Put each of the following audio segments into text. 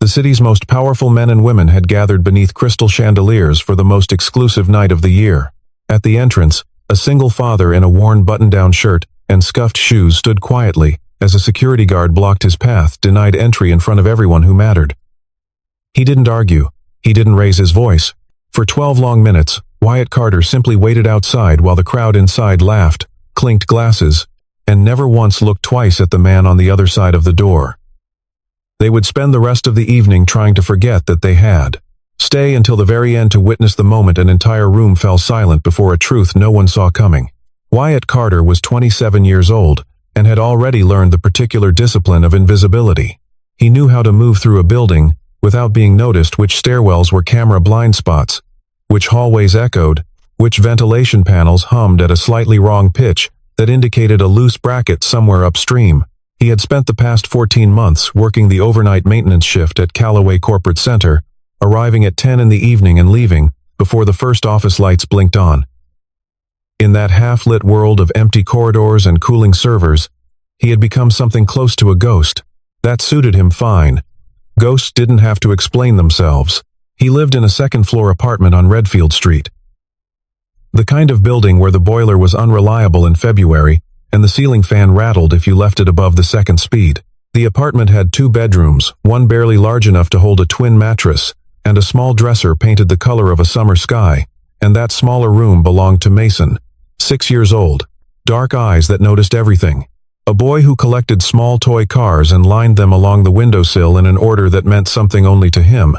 The city's most powerful men and women had gathered beneath crystal chandeliers for the most exclusive night of the year. At the entrance, a single father in a worn button-down shirt and scuffed shoes stood quietly, as a security guard blocked his path, denied entry in front of everyone who mattered. He didn't argue. He didn't raise his voice. For 12 long minutes, Wyatt Carter simply waited outside while the crowd inside laughed, clinked glasses, and never once looked twice at the man on the other side of the door. They would spend the rest of the evening trying to forget that they had. Stay until the very end to witness the moment an entire room fell silent before a truth no one saw coming. Wyatt Carter was 27 years old, and had already learned the particular discipline of invisibility. He knew how to move through a building without being noticed, which stairwells were camera blind spots, which hallways echoed, which ventilation panels hummed at a slightly wrong pitch that indicated a loose bracket somewhere upstream. He had spent the past 14 months working the overnight maintenance shift at Callaway Corporate Center, arriving at 10 in the evening and leaving before the first office lights blinked on. In that half-lit world of empty corridors and cooling servers, he had become something close to a ghost. That suited him fine. Ghosts didn't have to explain themselves. He lived in a second-floor apartment on Redfield Street. The kind of building where the boiler was unreliable in February, and the ceiling fan rattled if you left it above the second speed. The apartment had 2 bedrooms, one barely large enough to hold a twin mattress, and a small dresser painted the color of a summer sky, and that smaller room belonged to Mason, 6 years old, dark eyes that noticed everything. A boy who collected small toy cars and lined them along the windowsill in an order that meant something only to him,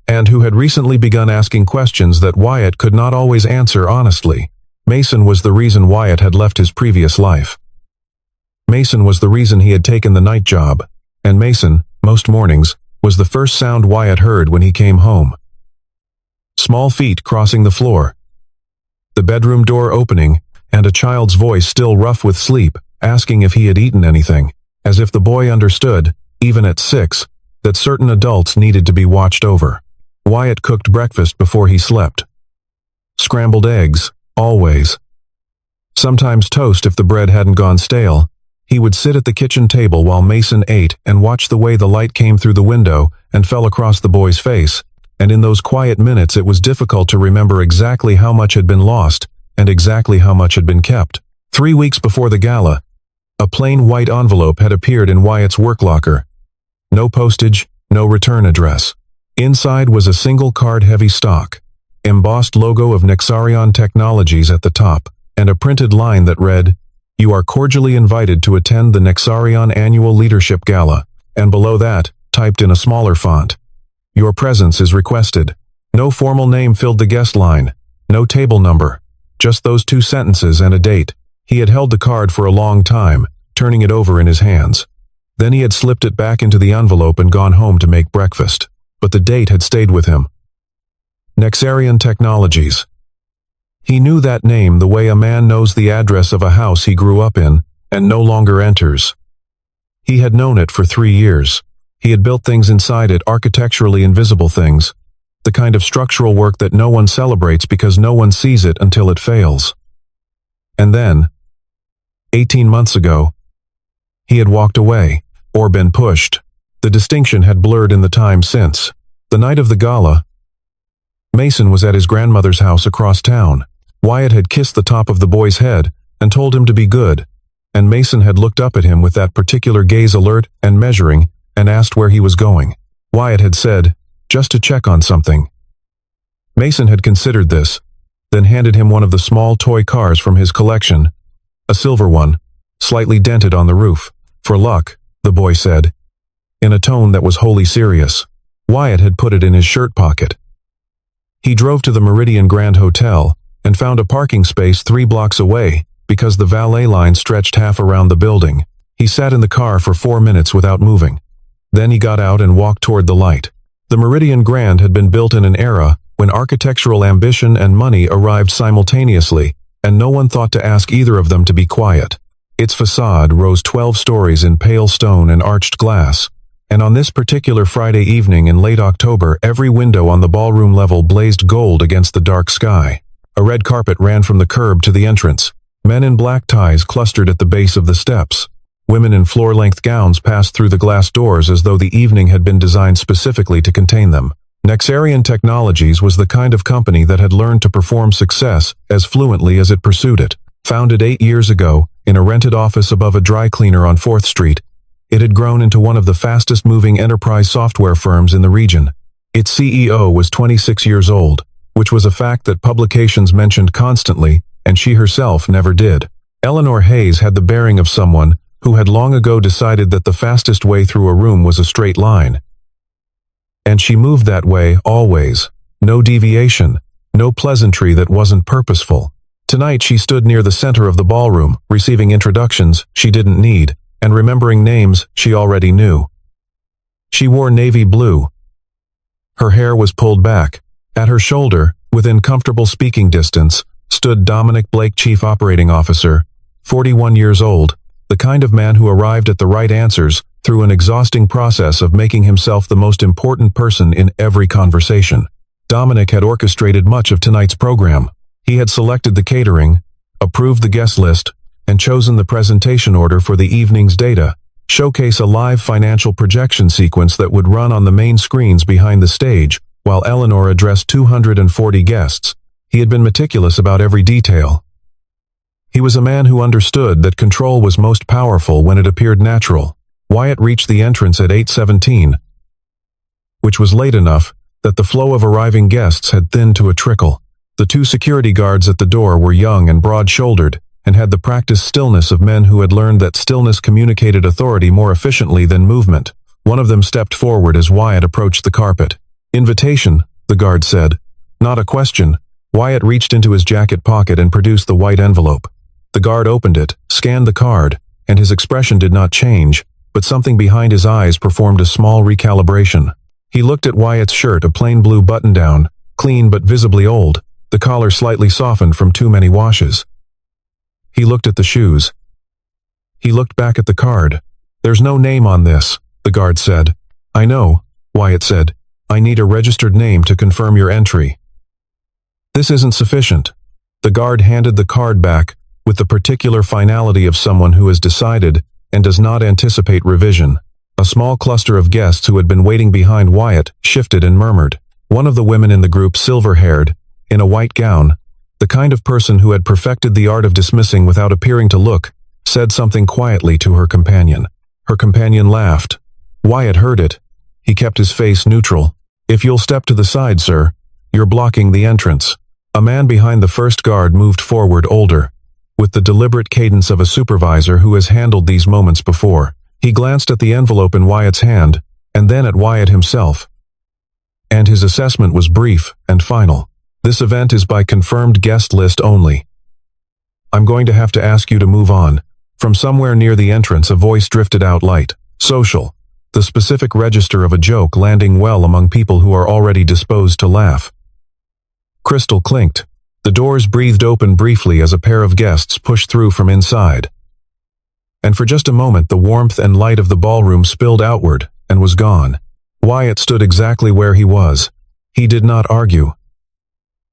and who had recently begun asking questions that Wyatt could not always answer honestly. Mason was the reason Wyatt had left his previous life. Mason was the reason he had taken the night job, and Mason, most mornings, was the first sound Wyatt heard when he came home. Small feet crossing the floor, the bedroom door opening, and a child's voice still rough with sleep, asking if he had eaten anything, as if the boy understood, even at 6, that certain adults needed to be watched over. Wyatt cooked breakfast before he slept. Scrambled eggs, always. Sometimes toast if the bread hadn't gone stale. He would sit at the kitchen table while Mason ate and watch the way the light came through the window and fell across the boy's face, and in those quiet minutes it was difficult to remember exactly how much had been lost and exactly how much had been kept. 3 weeks before the gala, a plain white envelope had appeared in Wyatt's work locker. No postage, no return address. Inside was a single card-heavy stock, embossed logo of Nexarion Technologies at the top, and a printed line that read, "You are cordially invited to attend the Nexarion Annual Leadership Gala," and below that, typed in a smaller font, "Your presence is requested." No formal name filled the guest line, no table number, just those 2 sentences and a date. He had held the card for a long time, turning it over in his hands. Then he had slipped it back into the envelope and gone home to make breakfast. But the date had stayed with him. Nexarion Technologies. He knew that name the way a man knows the address of a house he grew up in and no longer enters. He had known it for 3 years. He had built things inside it, architecturally invisible things, the kind of structural work that no one celebrates because no one sees it until it fails. And then, 18 months ago, he had walked away, or been pushed. The distinction had blurred in the time since. The night of the gala, Mason was at his grandmother's house across town. Wyatt had kissed the top of the boy's head and told him to be good, and Mason had looked up at him with that particular gaze, alert and measuring, and asked where he was going. Wyatt had said, "Just to check on something." Mason had considered this, then handed him one of the small toy cars from his collection, a silver one, slightly dented on the roof. "For luck," the boy said, in a tone that was wholly serious. Wyatt had put it in his shirt pocket. He drove to the Meridian Grand Hotel and found a parking space 3 blocks away because the valet line stretched half around the building. He sat in the car for 4 minutes without moving. Then he got out and walked toward the light. The Meridian Grand had been built in an era when architectural ambition and money arrived simultaneously, and no one thought to ask either of them to be quiet. Its facade rose 12 stories in pale stone and arched glass, and on this particular Friday evening in late October, every window on the ballroom level blazed gold against the dark sky. A red carpet ran from the curb to the entrance. Men in black ties clustered at the base of the steps. Women in floor-length gowns passed through the glass doors as though the evening had been designed specifically to contain them. Nexarian Technologies was the kind of company that had learned to perform success as fluently as it pursued it. Founded 8 years ago, in a rented office above a dry cleaner on 4th Street, it had grown into one of the fastest-moving enterprise software firms in the region. Its CEO was 26 years old, which was a fact that publications mentioned constantly, and she herself never did. Eleanor Hayes had the bearing of someone who had long ago decided that the fastest way through a room was a straight line. And she moved that way always. No deviation, no pleasantry that wasn't purposeful. Tonight she stood near the center of the ballroom, receiving introductions she didn't need, and remembering names she already knew. She wore navy blue. Her hair was pulled back. At her shoulder, within comfortable speaking distance, stood Dominic Blake, Chief Operating Officer, 41 years old, the kind of man who arrived at the right answers through an exhausting process of making himself the most important person in every conversation. Dominic had orchestrated much of tonight's program. He had selected the catering, approved the guest list, and chosen the presentation order for the evening's data, showcase a live financial projection sequence that would run on the main screens behind the stage, while Eleanor addressed 240 guests. He had been meticulous about every detail. He was a man who understood that control was most powerful when it appeared natural. Wyatt reached the entrance at 8:17, which was late enough that the flow of arriving guests had thinned to a trickle. The 2 security guards at the door were young and broad-shouldered, and had the practiced stillness of men who had learned that stillness communicated authority more efficiently than movement. One of them stepped forward as Wyatt approached the carpet. "Invitation," the guard said. Not a question. Wyatt reached into his jacket pocket and produced the white envelope. The guard opened it, scanned the card, and his expression did not change, but something behind his eyes performed a small recalibration. He looked at Wyatt's shirt, a plain blue button-down, clean but visibly old, the collar slightly softened from too many washes. He looked at the shoes. He looked back at the card. "There's no name on this," the guard said. "I know," Wyatt said. "I need a registered name to confirm your entry." "This isn't sufficient." The guard handed the card back, with the particular finality of someone who has decided and does not anticipate revision. A small cluster of guests who had been waiting behind Wyatt shifted and murmured. One of the women in the group, silver-haired, in a white gown, the kind of person who had perfected the art of dismissing without appearing to look, said something quietly to her companion. Her companion laughed. Wyatt heard it. He kept his face neutral. "If you'll step to the side, sir. You're blocking the entrance." A man behind the first guard moved forward, older, with the deliberate cadence of a supervisor who has handled these moments before. He glanced at the envelope in Wyatt's hand, and then at Wyatt himself. And his assessment was brief and final. "This event is by confirmed guest list only. I'm going to have to ask you to move on." From somewhere near the entrance a voice drifted out, light, social, the specific register of a joke landing well among people who are already disposed to laugh. Crystal clinked. The doors breathed open briefly as a pair of guests pushed through from inside. And for just a moment the warmth and light of the ballroom spilled outward and was gone. Wyatt stood exactly where he was. He did not argue.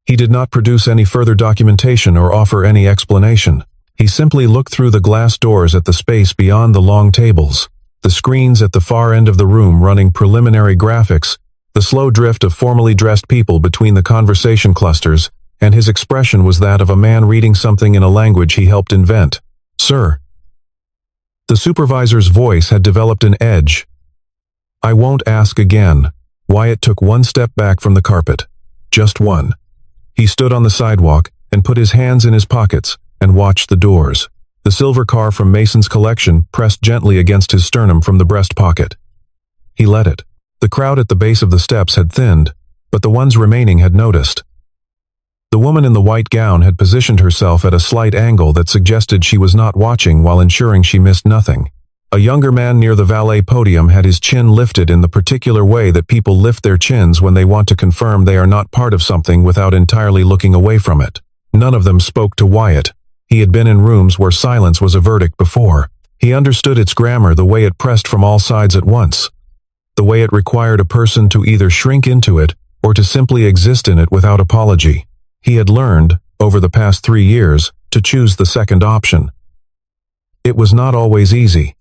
He did not produce any further documentation or offer any explanation. He simply looked through the glass doors at the space beyond the long tables, the screens at the far end of the room running preliminary graphics, the slow drift of formally dressed people between the conversation clusters, and his expression was that of a man reading something in a language he helped invent. "Sir." The supervisor's voice had developed an edge. "I won't ask again." Wyatt took one step back from the carpet. Just one. He stood on the sidewalk and put his hands in his pockets and watched the doors. The silver car from Mason's collection pressed gently against his sternum from the breast pocket. He let it. The crowd at the base of the steps had thinned, but the ones remaining had noticed. The woman in the white gown had positioned herself at a slight angle that suggested she was not watching while ensuring she missed nothing. A younger man near the valet podium had his chin lifted in the particular way that people lift their chins when they want to confirm they are not part of something without entirely looking away from it. None of them spoke to Wyatt. He had been in rooms where silence was a verdict before. He understood its grammar, the way it pressed from all sides at once. The way it required a person to either shrink into it or to simply exist in it without apology. He had learned, over the past 3 years, to choose the second option. It was not always easy.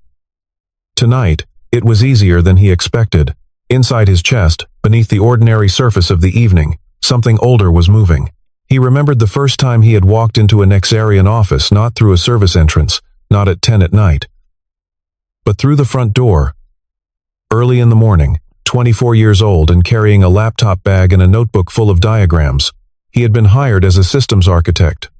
Tonight, it was easier than he expected. Inside his chest, beneath the ordinary surface of the evening, something older was moving. He remembered the first time he had walked into a Nexarian office, not through a service entrance, not at 10 at night, but through the front door. Early in the morning, 24 years old and carrying a laptop bag and a notebook full of diagrams. He had been hired as a systems architect.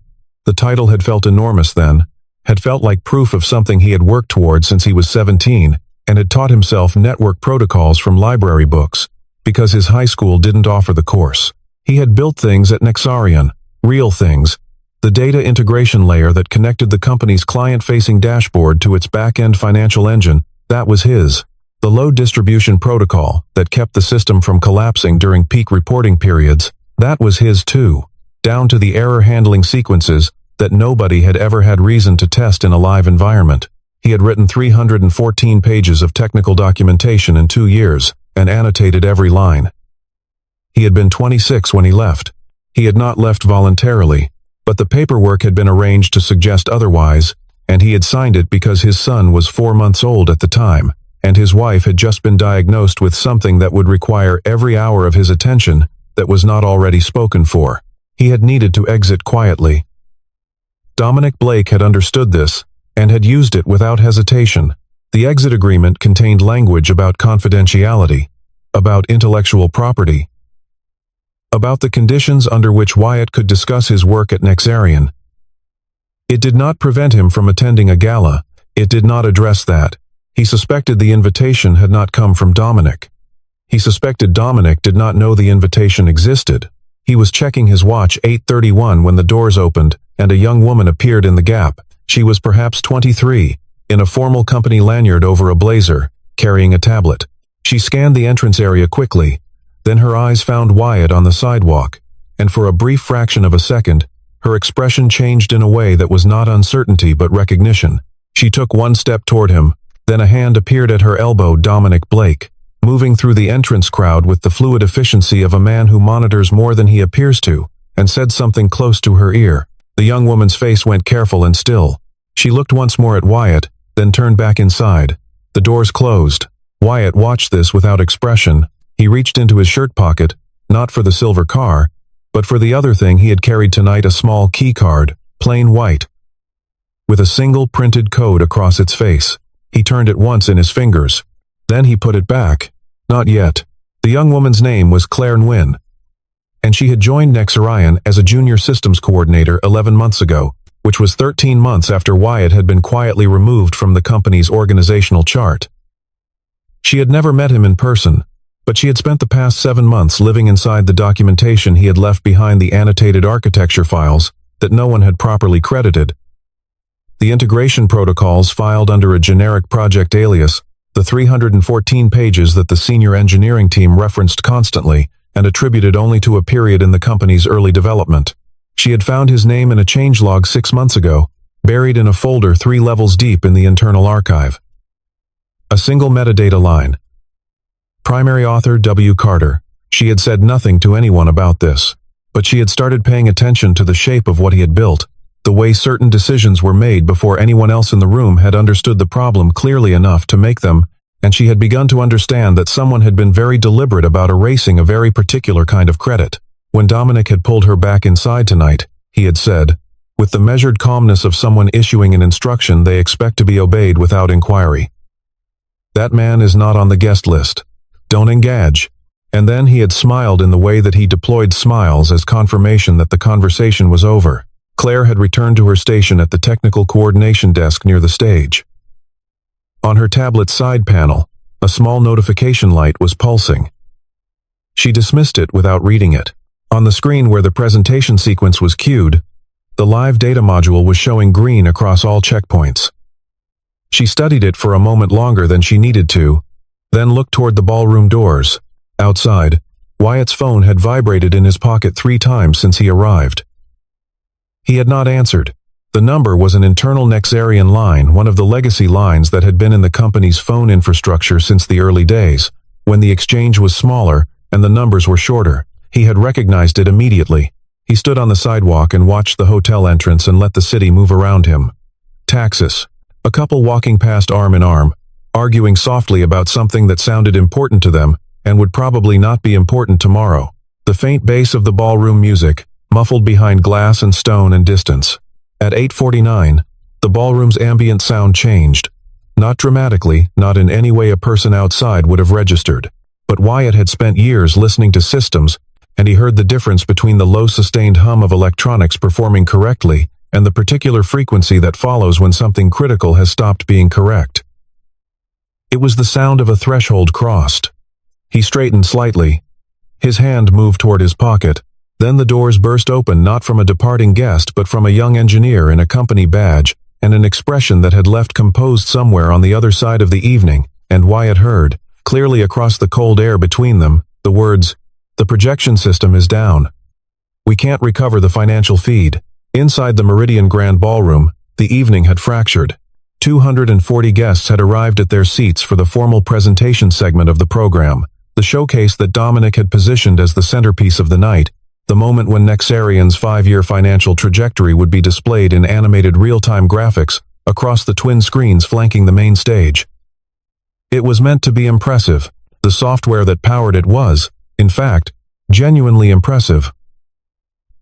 The title had felt enormous then, had felt like proof of something he had worked toward since he was 17, and had taught himself network protocols from library books, because his high school didn't offer the course. He had built things at Nexarian, real things, the data integration layer that connected the company's client-facing dashboard to its back-end financial engine. That was his. The load distribution protocol that kept the system from collapsing during peak reporting periods, that was his too, down to the error handling sequences that nobody had ever had reason to test in a live environment. He had written 314 pages of technical documentation in 2 years, and annotated every line. He had been 26 when he left. He had not left voluntarily, but the paperwork had been arranged to suggest otherwise, and he had signed it because his son was 4 months old at the time, and his wife had just been diagnosed with something that would require every hour of his attention that was not already spoken for. He had needed to exit quietly. Dominic Blake had understood this, and had used it without hesitation. The exit agreement contained language about confidentiality, about intellectual property, about the conditions under which Wyatt could discuss his work at Nexarian. It did not prevent him from attending a gala. It did not address that. He suspected the invitation had not come from Dominic. He suspected Dominic did not know the invitation existed. He was checking his watch 8:31 when the doors opened, and a young woman appeared in the gap. She was perhaps 23, in a formal company lanyard over a blazer, carrying a tablet. She scanned the entrance area quickly, then her eyes found Wyatt on the sidewalk, and for a brief fraction of a second, her expression changed in a way that was not uncertainty but recognition. She took one step toward him, then a hand appeared at her elbow. Dominic Blake, moving through the entrance crowd with the fluid efficiency of a man who monitors more than he appears to, and said something close to her ear. The young woman's face went careful and still. She looked once more at Wyatt, then turned back inside. The doors closed. Wyatt watched this without expression. He reached into his shirt pocket, not for the silver car, but for the other thing he had carried tonight, a small key card, plain white, with a single printed code across its face. He turned it once in his fingers. Then he put it back. Not yet. The young woman's name was Claire Nguyen, and she had joined Nexarian as a junior systems coordinator 11 months ago, which was 13 months after Wyatt had been quietly removed from the company's organizational chart. She had never met him in person, but she had spent the past 7 months living inside the documentation he had left behind, the annotated architecture files that no one had properly credited, the integration protocols filed under a generic project alias, the 314 pages that the senior engineering team referenced constantly and attributed only to a period in the company's early development. She had found his name in a changelog 6 months ago, buried in a folder 3 levels deep in the internal archive. A single metadata line. Primary author W. Carter. She had said nothing to anyone about this, but she had started paying attention to the shape of what he had built, the way certain decisions were made before anyone else in the room had understood the problem clearly enough to make them, and she had begun to understand that someone had been very deliberate about erasing a very particular kind of credit. When Dominic had pulled her back inside tonight, he had said, with the measured calmness of someone issuing an instruction they expect to be obeyed without inquiry, "That man is not on the guest list. Don't engage." And then he had smiled in the way that he deployed smiles as confirmation that the conversation was over. Claire had returned to her station at the technical coordination desk near the stage. On her tablet's side panel, a small notification light was pulsing. She dismissed it without reading it. On the screen where the presentation sequence was queued, the live data module was showing green across all checkpoints. She studied it for a moment longer than she needed to, then looked toward the ballroom doors. Outside, Wyatt's phone had vibrated in his pocket 3 times since he arrived. He had not answered. The number was an internal Nexarian line, one of the legacy lines that had been in the company's phone infrastructure since the early days, when the exchange was smaller and the numbers were shorter. He had recognized it immediately. He stood on the sidewalk and watched the hotel entrance and let the city move around him. Taxis. A couple walking past arm in arm, arguing softly about something that sounded important to them and would probably not be important tomorrow. The faint bass of the ballroom music, muffled behind glass and stone and distance. At 8:49, the ballroom's ambient sound changed. Not dramatically, not in any way a person outside would have registered. But Wyatt had spent years listening to systems, and he heard the difference between the low sustained hum of electronics performing correctly and the particular frequency that follows when something critical has stopped being correct. It was the sound of a threshold crossed. He straightened slightly. His hand moved toward his pocket. Then the doors burst open, not from a departing guest but from a young engineer in a company badge and an expression that had left composed somewhere on the other side of the evening, and Wyatt heard, clearly across the cold air between them, the words, "The projection system is down. We can't recover the financial feed." Inside the Meridian Grand Ballroom, the evening had fractured. 240 guests had arrived at their seats for the formal presentation segment of the program, the showcase that Dominic had positioned as the centerpiece of the night, the moment when Nexarian's 5-year financial trajectory would be displayed in animated real-time graphics across the twin screens flanking the main stage. It was meant to be impressive. The software that powered it was, in fact, genuinely impressive.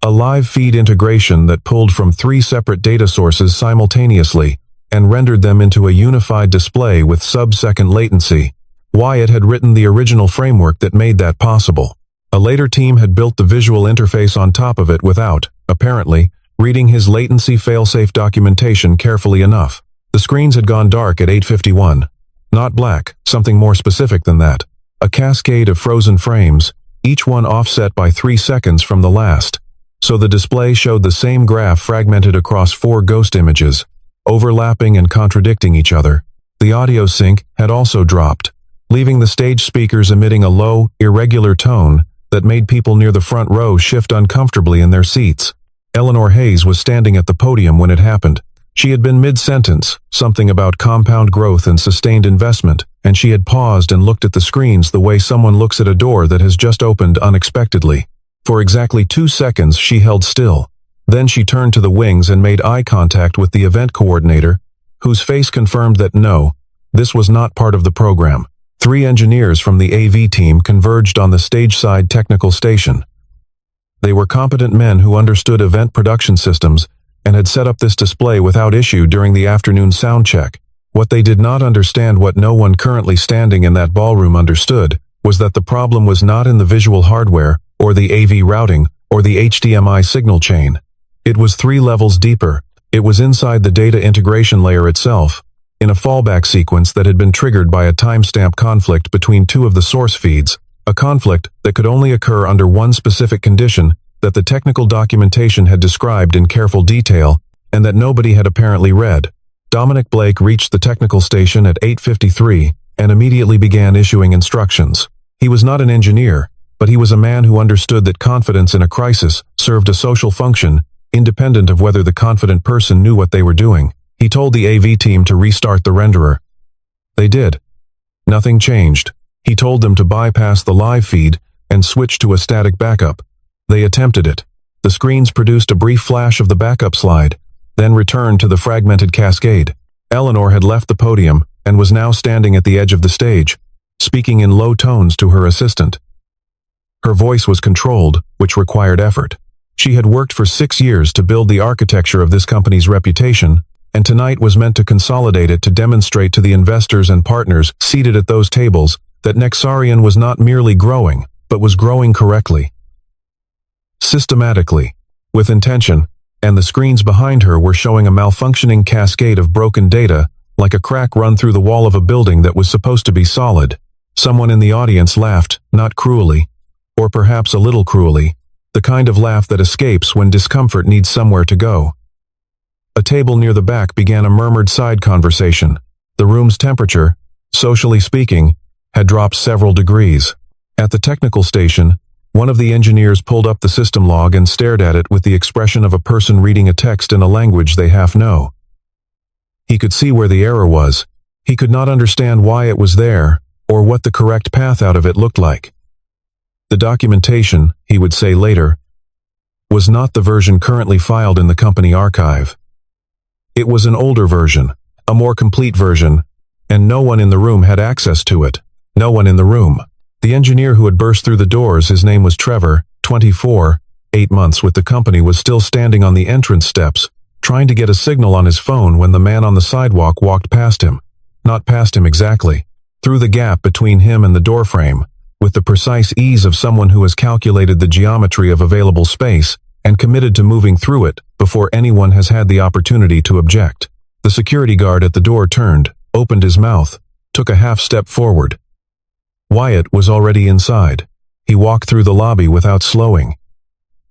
A live feed integration that pulled from 3 separate data sources simultaneously and rendered them into a unified display with sub-second latency. Wyatt had written the original framework that made that possible. A later team had built the visual interface on top of it without, apparently, reading his latency failsafe documentation carefully enough. The screens had gone dark at 8:51. Not black, something more specific than that. A cascade of frozen frames, each one offset by 3 seconds from the last. So the display showed the same graph fragmented across 4 ghost images, overlapping and contradicting each other. The audio sync had also dropped, leaving the stage speakers emitting a low, irregular tone that made people near the front row shift uncomfortably in their seats. Eleanor Hayes was standing at the podium when it happened. She had been mid-sentence, something about compound growth and sustained investment, and she had paused and looked at the screens the way someone looks at a door that has just opened unexpectedly. For exactly 2 seconds she held still. Then she turned to the wings and made eye contact with the event coordinator, whose face confirmed that no, this was not part of the program. 3 engineers from the AV team converged on the stage-side technical station. They were competent men who understood event production systems and had set up this display without issue during the afternoon sound check. What they did not understand, what no one currently standing in that ballroom understood, was that the problem was not in the visual hardware, or the AV routing, or the HDMI signal chain. It was 3 levels deeper. It was inside the data integration layer itself, in a fallback sequence that had been triggered by a timestamp conflict between 2 of the source feeds, a conflict that could only occur under one specific condition that the technical documentation had described in careful detail, and that nobody had apparently read. Dominic Blake reached the technical station at 8:53 and immediately began issuing instructions. He was not an engineer, but he was a man who understood that confidence in a crisis served a social function, independent of whether the confident person knew what they were doing. He told the AV team to restart the renderer. They did. Nothing changed. He told them to bypass the live feed and switch to a static backup. They attempted it. The screens produced a brief flash of the backup slide, then returned to the fragmented cascade. Eleanor had left the podium and was now standing at the edge of the stage, speaking in low tones to her assistant. Her voice was controlled, which required effort. She had worked for 6 years to build the architecture of this company's reputation, and tonight was meant to consolidate it to demonstrate to the investors and partners seated at those tables that Nexarian was not merely growing, but was growing correctly. Systematically, with intention, and the screens behind her were showing a malfunctioning cascade of broken data, like a crack run through the wall of a building that was supposed to be solid. Someone in the audience laughed, not cruelly, or perhaps a little cruelly, the kind of laugh that escapes when discomfort needs somewhere to go. A table near the back began a murmured side conversation. The room's temperature, socially speaking, had dropped several degrees. At the technical station, one of the engineers pulled up the system log and stared at it with the expression of a person reading a text in a language they half know. He could see where the error was. He could not understand why it was there, or what the correct path out of it looked like. The documentation, he would say later, was not the version currently filed in the company archive. It was an older version, a more complete version, and no one in the room had access to it. No one in the room. The engineer who had burst through the doors, his name was Trevor, 24, 8 months with the company, was still standing on the entrance steps, trying to get a signal on his phone when the man on the sidewalk walked past him. Not past him exactly. Through the gap between him and the doorframe, with the precise ease of someone who has calculated the geometry of available space and committed to moving through it before anyone has had the opportunity to object. The security guard at the door turned, opened his mouth, took a half step forward. Wyatt was already inside. He walked through the lobby without slowing.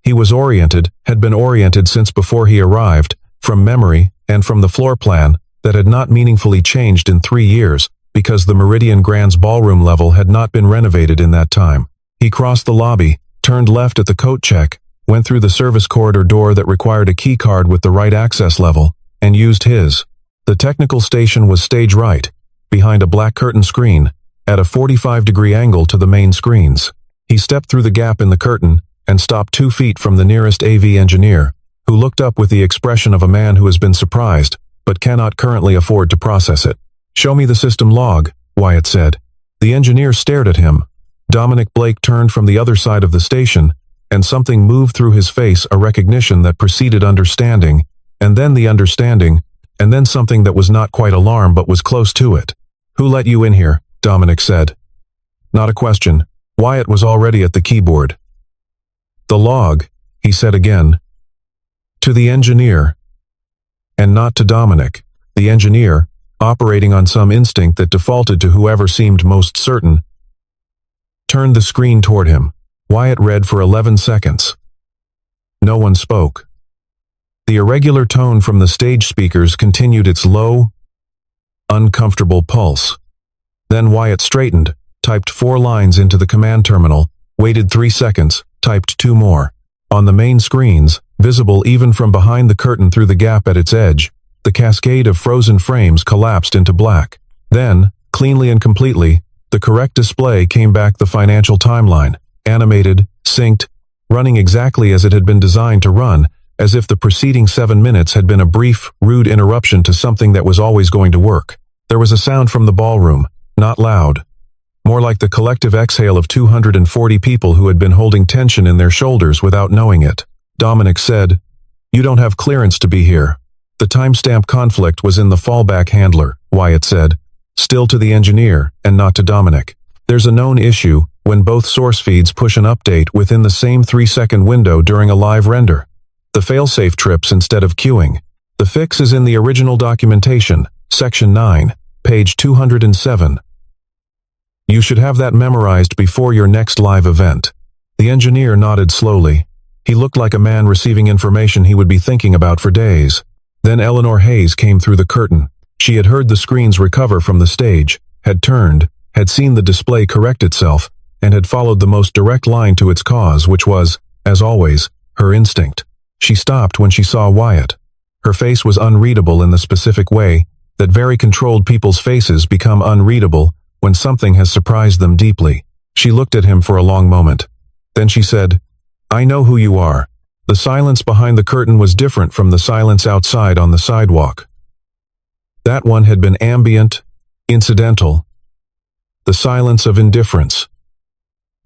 He was oriented, had been oriented since before he arrived, from memory and from the floor plan that had not meaningfully changed in 3 years because the Meridian Grand's ballroom level had not been renovated in that time. He crossed the lobby, turned left at the coat check, went through the service corridor door that required a key card with the right access level, and used his. The technical station was stage right, behind a black curtain screen, at a 45-degree angle to the main screens. He stepped through the gap in the curtain and stopped 2 feet from the nearest AV engineer, who looked up with the expression of a man who has been surprised, but cannot currently afford to process it. "Show me the system log," Wyatt said. The engineer stared at him. Dominic Blake turned from the other side of the station, and something moved through his face, a recognition that preceded understanding, and then the understanding, and then something that was not quite alarm but was close to it. "Who let you in here?" Dominic said. Not a question. Wyatt was already at the keyboard. "The log," he said again. To the engineer. And not to Dominic. The engineer, operating on some instinct that defaulted to whoever seemed most certain, turned the screen toward him. Wyatt read for 11 seconds. No one spoke. The irregular tone from the stage speakers continued its low, uncomfortable pulse. Then Wyatt straightened, typed 4 lines into the command terminal, waited 3 seconds, typed 2 more. On the main screens, visible even from behind the curtain through the gap at its edge, the cascade of frozen frames collapsed into black. Then, cleanly and completely, the correct display came back, the financial timeline, animated, synced, running exactly as it had been designed to run, as if the preceding 7 minutes had been a brief, rude interruption to something that was always going to work. There was a sound from the ballroom, not loud. More like the collective exhale of 240 people who had been holding tension in their shoulders without knowing it. Dominic said, "You don't have clearance to be here." The timestamp conflict was in the fallback handler, Wyatt said, still to the engineer and not to Dominic. "There's a known issue when both source feeds push an update within the same 3-second window during a live render. The failsafe trips instead of queuing. The fix is in the original documentation, section 9, page 207. You should have that memorized before your next live event." The engineer nodded slowly. He looked like a man receiving information he would be thinking about for days. Then Eleanor Hayes came through the curtain. She had heard the screens recover from the stage, had turned, had seen the display correct itself, and had followed the most direct line to its cause, which was, as always, her instinct. She stopped when she saw Wyatt. Her face was unreadable in the specific way that very controlled people's faces become unreadable when something has surprised them deeply. She looked at him for a long moment. Then she said, "I know who you are." The silence behind the curtain was different from the silence outside on the sidewalk. That one had been ambient, incidental. The silence of indifference.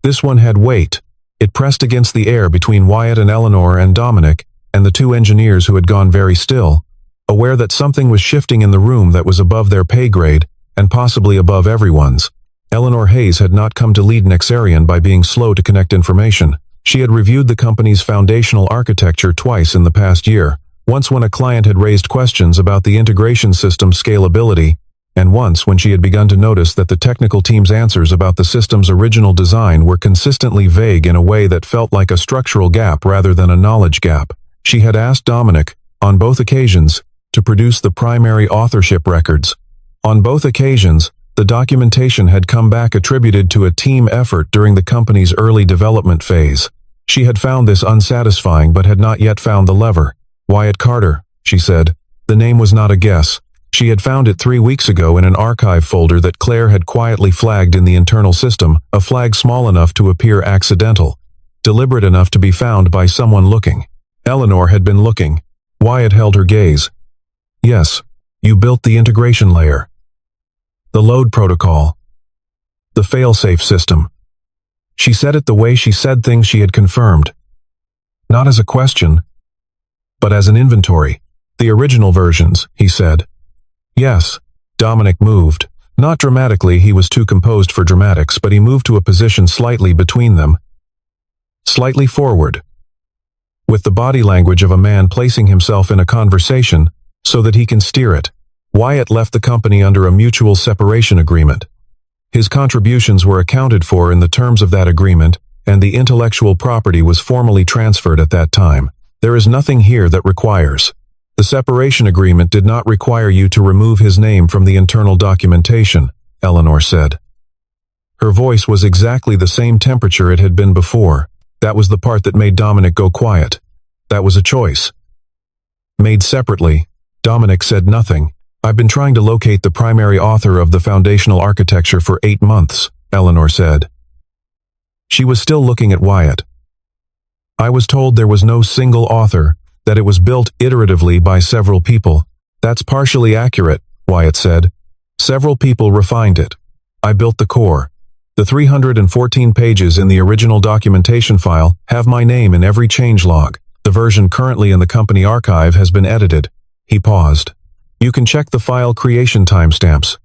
This one had weight. It pressed against the air between Wyatt and Eleanor and Dominic and the 2 engineers who had gone very still, aware that something was shifting in the room that was above their pay grade and possibly above everyone's. Eleanor Hayes had not come to lead Nexarian by being slow to connect information. She had reviewed the company's foundational architecture twice in the past year, once when a client had raised questions about the integration system's scalability, and once when she had begun to notice that the technical team's answers about the system's original design were consistently vague in a way that felt like a structural gap rather than a knowledge gap. She had asked Dominic, on both occasions, to produce the primary authorship records. On both occasions, the documentation had come back attributed to a team effort during the company's early development phase. She had found this unsatisfying but had not yet found the lever. "Wyatt Carter," she said. The name was not a guess. She had found it 3 weeks ago in an archive folder that Claire had quietly flagged in the internal system, a flag small enough to appear accidental, deliberate enough to be found by someone looking. Eleanor had been looking. Wyatt held her gaze. "Yes, you built the integration layer." The load protocol. The fail-safe system. She said it the way she said things she had confirmed. Not as a question, but as an inventory. The original versions, he said. Yes. Dominic moved. Not dramatically, he was too composed for dramatics, but he moved to a position slightly between them. Slightly forward. With the body language of a man placing himself in a conversation so that he can steer it. Wyatt left the company under a mutual separation agreement. His contributions were accounted for in the terms of that agreement, and the intellectual property was formally transferred at that time. There is nothing here that requires. The separation agreement did not require you to remove his name from the internal documentation, Eleanor said. Her voice was exactly the same temperature it had been before. That was the part that made Dominic go quiet. That was a choice. Made separately, Dominic said nothing. I've been trying to locate the primary author of the foundational architecture for 8 months, Eleanor said. She was still looking at Wyatt. I was told there was no single author, that it was built iteratively by several people. That's partially accurate, Wyatt said. Several people refined it. I built the core. The 314 pages in the original documentation file have my name in every changelog. The version currently in the company archive has been edited. He paused. You can check the file creation timestamps.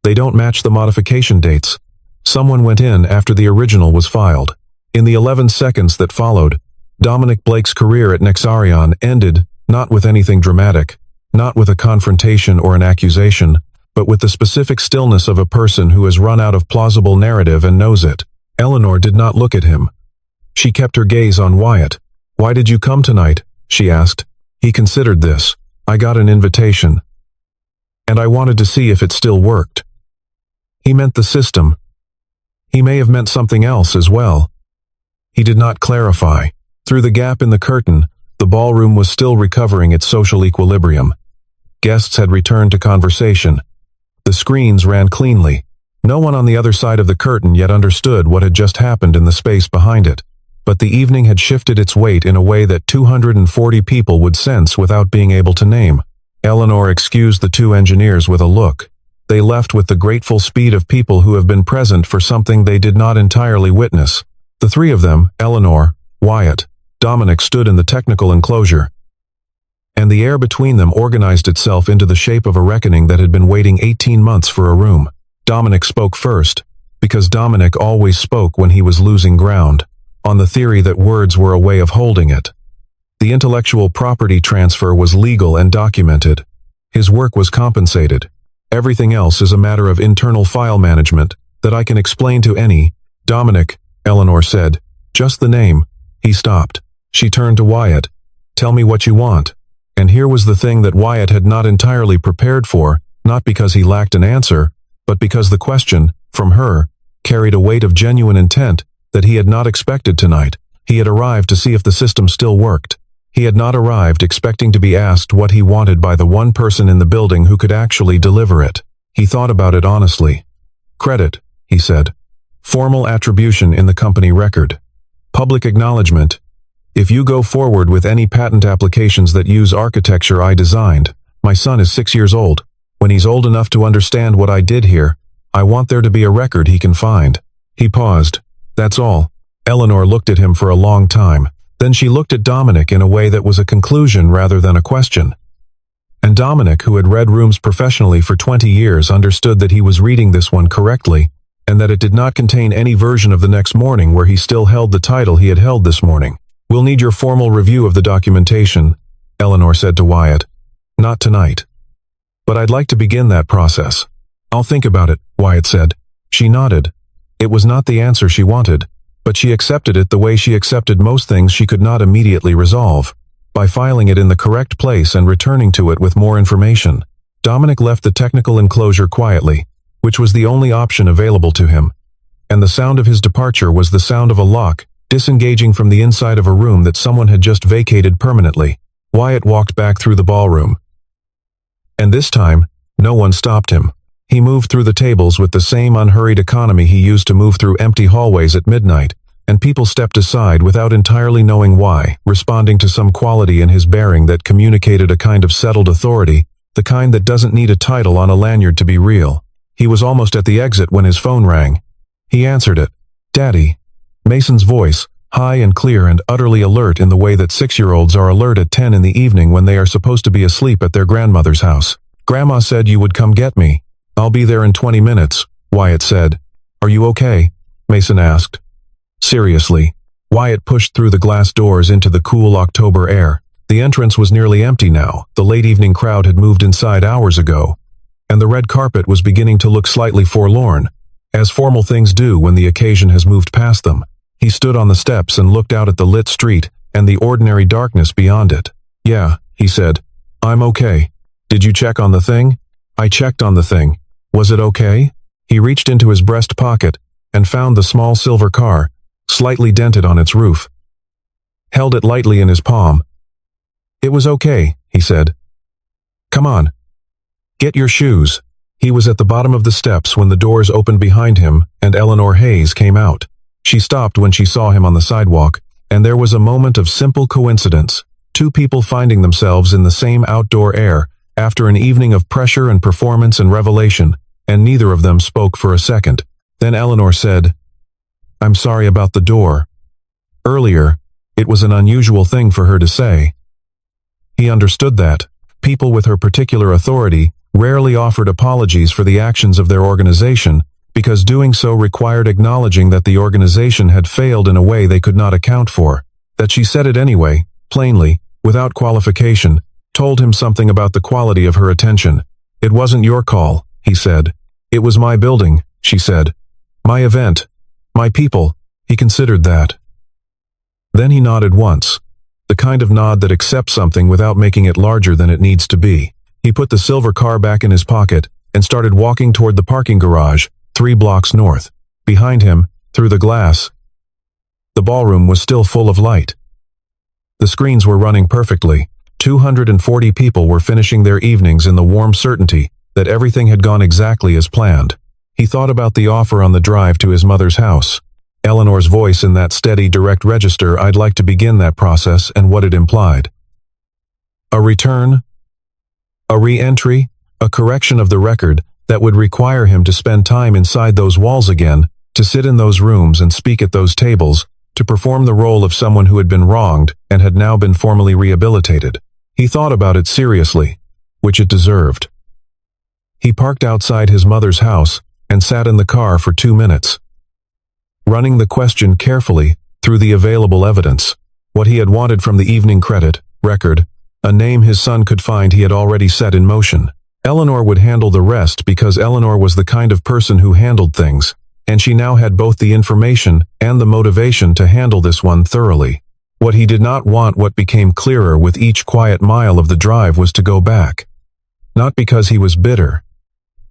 They don't match the modification dates. Someone went in after the original was filed. In the 11 seconds that followed, Dominic Blake's career at Nexarion ended, not with anything dramatic, not with a confrontation or an accusation, but with the specific stillness of a person who has run out of plausible narrative and knows it. Eleanor did not look at him. She kept her gaze on Wyatt. Why did you come tonight? She asked. He considered this. I got an invitation. And I wanted to see if it still worked. He meant the system. He may have meant something else as well. He did not clarify. Through the gap in the curtain, the ballroom was still recovering its social equilibrium. Guests had returned to conversation. The screens ran cleanly. No one on the other side of the curtain yet understood what had just happened in the space behind it. But the evening had shifted its weight in a way that 240 people would sense without being able to name. Eleanor excused the 2 engineers with a look. They left with the grateful speed of people who have been present for something they did not entirely witness. The 3 of them, Eleanor, Wyatt, Dominic, stood in the technical enclosure. And the air between them organized itself into the shape of a reckoning that had been waiting 18 months for a room. Dominic spoke first, because Dominic always spoke when he was losing ground, on the theory that words were a way of holding it. The intellectual property transfer was legal and documented. His work was compensated. Everything else is a matter of internal file management that I can explain to any. Dominic, Eleanor said. Just the name. He stopped. She turned to Wyatt. Tell me what you want. And here was the thing that Wyatt had not entirely prepared for, not because he lacked an answer, but because the question, from her, carried a weight of genuine intent that he had not expected tonight. He had arrived to see if the system still worked. He had not arrived expecting to be asked what he wanted by the one person in the building who could actually deliver it. He thought about it honestly. Credit, he said. Formal attribution in the company record. Public acknowledgement. If you go forward with any patent applications that use architecture I designed, my son is 6 years old. When he's old enough to understand what I did here, I want there to be a record he can find. He paused. That's all. Eleanor looked at him for a long time. Then she looked at Dominic in a way that was a conclusion rather than a question. And Dominic, who had read rooms professionally for 20 years, understood that he was reading this one correctly, and that it did not contain any version of the next morning where he still held the title he had held this morning. We'll need your formal review of the documentation, Eleanor said to Wyatt. Not tonight. But I'd like to begin that process. I'll think about it, Wyatt said. She nodded. It was not the answer she wanted, but she accepted it the way she accepted most things she could not immediately resolve, by filing it in the correct place and returning to it with more information. Dominic left the technical enclosure quietly, which was the only option available to him, and the sound of his departure was the sound of a lock disengaging from the inside of a room that someone had just vacated permanently. Wyatt walked back through the ballroom. And this time, no one stopped him. He moved through the tables with the same unhurried economy he used to move through empty hallways at midnight, and people stepped aside without entirely knowing why, responding to some quality in his bearing that communicated a kind of settled authority, the kind that doesn't need a title on a lanyard to be real. He was almost at the exit when his phone rang. He answered it. "Daddy." Mason's voice, high and clear and utterly alert in the way that 6-year-olds are alert at 10 in the evening when they are supposed to be asleep at their grandmother's house. "Grandma said you would come get me." "I'll be there in 20 minutes, Wyatt said. "Are you okay?" Mason asked. Seriously. Wyatt pushed through the glass doors into the cool October air. The entrance was nearly empty now. The late evening crowd had moved inside hours ago, and the red carpet was beginning to look slightly forlorn, as formal things do when the occasion has moved past them. He stood on the steps and looked out at the lit street and the ordinary darkness beyond it. "Yeah," he said. "I'm okay. Did you check on the thing?" "I checked on the thing. Was it okay?" He reached into his breast pocket and found the small silver car, slightly dented on its roof. Held it lightly in his palm. "It was okay," he said. "Come on. Get your shoes." He was at the bottom of the steps when the doors opened behind him and Eleanor Hayes came out. She stopped when she saw him on the sidewalk, and there was a moment of simple coincidence. Two people finding themselves in the same outdoor air after an evening of pressure and performance and revelation, and neither of them spoke for a second. Then Eleanor said, "I'm sorry about the door." Earlier, it was an unusual thing for her to say. He understood that. People with her particular authority rarely offered apologies for the actions of their organization, because doing so required acknowledging that the organization had failed in a way they could not account for. That she said it anyway, plainly, without qualification, told him something about the quality of her attention. "It wasn't your call," he said. "It was my building," she said. "My event. My people." He considered that. Then he nodded once. The kind of nod that accepts something without making it larger than it needs to be. He put the silver car back in his pocket and started walking toward the parking garage, 3 blocks north. Behind him, through the glass, the ballroom was still full of light. The screens were running perfectly. 240 people were finishing their evenings in the warm certainty that everything had gone exactly as planned. He thought about the offer on the drive to his mother's house. Eleanor's voice in that steady, direct register, "I'd like to begin that process," and what it implied. A return? A re-entry? A correction of the record that would require him to spend time inside those walls again, to sit in those rooms and speak at those tables, to perform the role of someone who had been wronged and had now been formally rehabilitated. He thought about it seriously, which it deserved. He parked outside his mother's house and sat in the car for 2 minutes, running the question carefully through the available evidence. What he had wanted from the evening record, a name his son could find, he had already set in motion. Eleanor would handle the rest because Eleanor was the kind of person who handled things, and she now had both the information and the motivation to handle this one thoroughly. What he did not want, what became clearer with each quiet mile of the drive, was to go back. Not because he was bitter.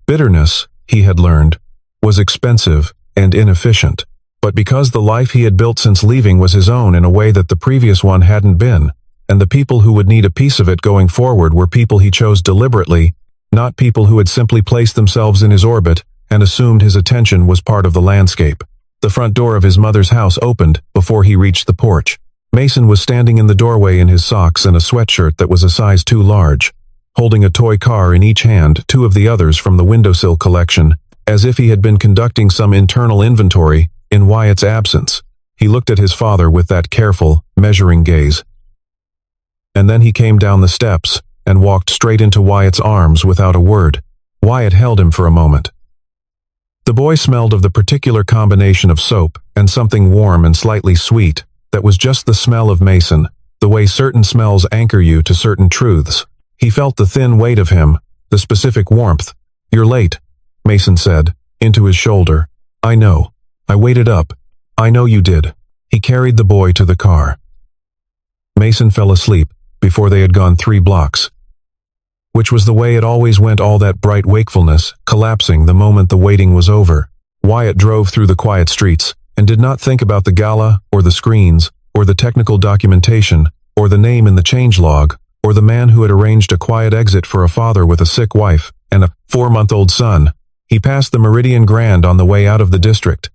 Bitterness, he had learned, was expensive and inefficient, but because the life he had built since leaving was his own in a way that the previous one hadn't been, and the people who would need a piece of it going forward were people he chose deliberately, not people who had simply placed themselves in his orbit and assumed his attention was part of the landscape. The front door of his mother's house opened before he reached the porch. Mason was standing in the doorway in his socks and a sweatshirt that was a size too large, holding a toy car in each hand, 2 of the others from the windowsill collection, as if he had been conducting some internal inventory in Wyatt's absence. He looked at his father with that careful, measuring gaze. And then he came down the steps and walked straight into Wyatt's arms without a word. Wyatt held him for a moment. The boy smelled of the particular combination of soap and something warm and slightly sweet that was just the smell of Mason, the way certain smells anchor you to certain truths. He felt the thin weight of him, the specific warmth. "You're late," Mason said, into his shoulder. "I know. I waited up. I know you did." He carried the boy to the car. Mason fell asleep before they had gone 3 blocks. Which was the way it always went, all that bright wakefulness, collapsing the moment the waiting was over. Wyatt drove through the quiet streets, and did not think about the Gala, or the screens, or the technical documentation, or the name in the changelog, or the man who had arranged a quiet exit for a father with a sick wife and a 4-month-old son. He passed the Meridian Grand on the way out of the district,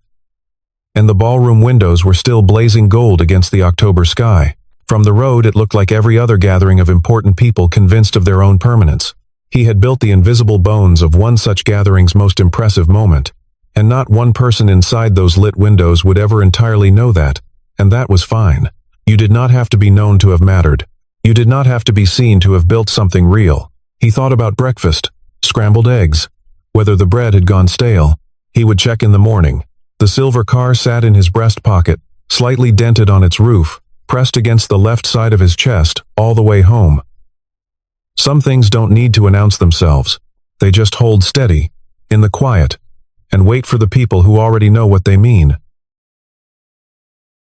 and the ballroom windows were still blazing gold against the October sky. From the road it looked like every other gathering of important people convinced of their own permanence. He had built the invisible bones of one such gathering's most impressive moment, and not one person inside those lit windows would ever entirely know that, and that was fine. You did not have to be known to have mattered. You did not have to be seen to have built something real. He thought about breakfast, scrambled eggs. Whether the bread had gone stale, he would check in the morning. The silver car sat in his breast pocket, slightly dented on its roof, pressed against the left side of his chest, all the way home. Some things don't need to announce themselves. They just hold steady, in the quiet, and wait for the people who already know what they mean.